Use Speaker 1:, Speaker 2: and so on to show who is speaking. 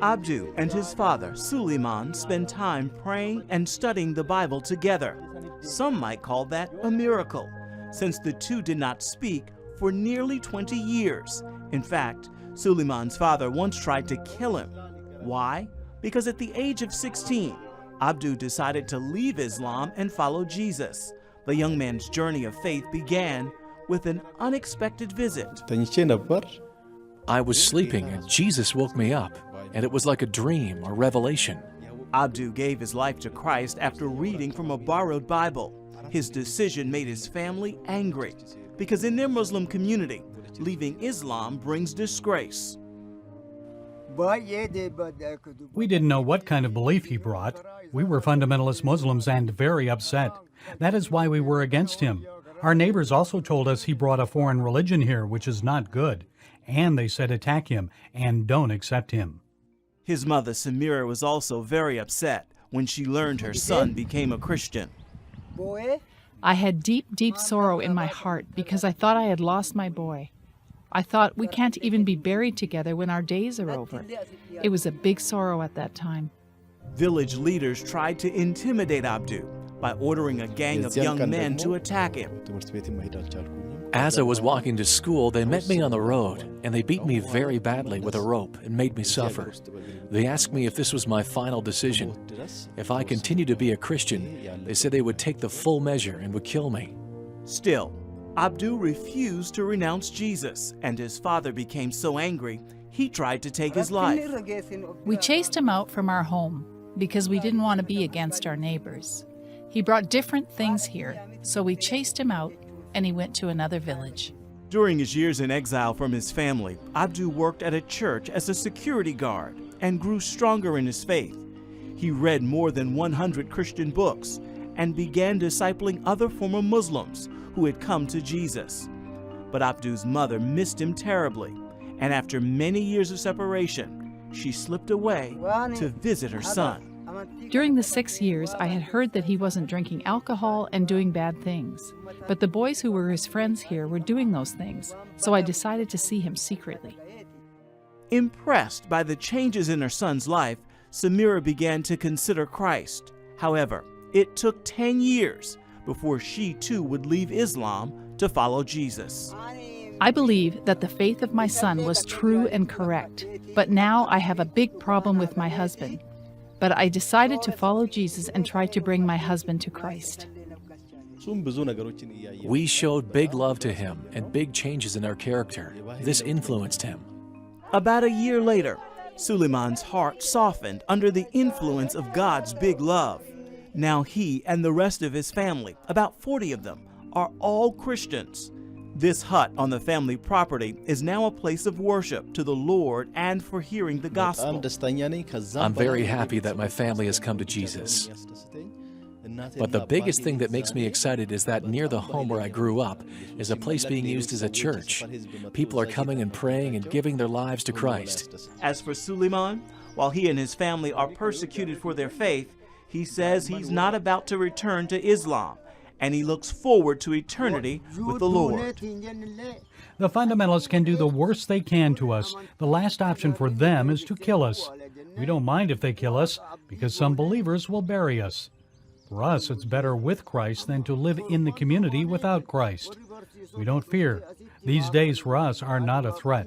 Speaker 1: Abdu and his father, Suleiman, spend time praying and studying the Bible together. Some might call that a miracle, since the two did not speak for nearly 20 years. In fact, Suleiman's father once tried to kill him. Why? Because at the age of 16, Abdu decided to leave Islam and follow Jesus. The young man's journey of faith began with an unexpected visit.
Speaker 2: I was sleeping and Jesus woke me up, and it was like a dream or revelation.
Speaker 1: Abdu gave his life to Christ after reading from a borrowed Bible. His decision made his family angry, because in their Muslim community, leaving Islam brings disgrace.
Speaker 3: We didn't know what kind of belief he brought. We were fundamentalist Muslims and very upset. That is why we were against him. Our neighbors also told us he brought a foreign religion here, which is not good. And they said attack him and don't accept him.
Speaker 1: His mother, Samira, was also very upset when she learned her son became a Christian.
Speaker 4: I had deep, deep sorrow in my heart because I thought I had lost my boy. I thought we can't even be buried together when our days are over. It was a big sorrow at that time.
Speaker 1: Village leaders tried to intimidate Abdu by ordering a gang of young men to attack him.
Speaker 2: As I was walking to school, they met me on the road, and they beat me very badly with a rope and made me suffer. They asked me if this was my final decision. If I continued to be a Christian, they said they would take the full measure and would kill me.
Speaker 1: Still, Abdu refused to renounce Jesus, and his father became so angry, he tried to take his life.
Speaker 4: We chased him out from our home because we didn't want to be against our neighbors. He brought different things here, so we chased him out, and he went to another village.
Speaker 1: During his years in exile from his family, Abdu worked at a church as a security guard and grew stronger in his faith. He read more than 100 Christian books and began discipling other former Muslims who had come to Jesus. But Abdu's mother missed him terribly, and after many years of separation, she slipped away to visit her son.
Speaker 4: During the 6 years, I had heard that he wasn't drinking alcohol and doing bad things. But the boys who were his friends here were doing those things, so I decided to see him secretly.
Speaker 1: Impressed by the changes in her son's life, Samira began to consider Christ. However, it took 10 years before she too would leave Islam to follow Jesus.
Speaker 4: I believe that the faith of my son was true and correct, but now I have a big problem with my husband. But I decided to follow Jesus and try to bring my husband to Christ.
Speaker 2: We showed big love to him and big changes in our character. This influenced him.
Speaker 1: About a year later, Suleiman's heart softened under the influence of God's big love. Now he and the rest of his family, about 40 of them, are all Christians. This hut on the family property is now a place of worship to the Lord and for hearing the gospel.
Speaker 2: I'm very happy that my family has come to Jesus. But the biggest thing that makes me excited is that near the home where I grew up is a place being used as a church. People are coming and praying and giving their lives to Christ.
Speaker 1: As for Suleiman, while he and his family are persecuted for their faith, he says he's not about to return to Islam, and he looks forward to eternity with the Lord.
Speaker 3: The fundamentalists can do the worst they can to us. The last option for them is to kill us. We don't mind if they kill us, because some believers will bury us. For us, it's better with Christ than to live in the community without Christ. We don't fear. These days for us are not a threat.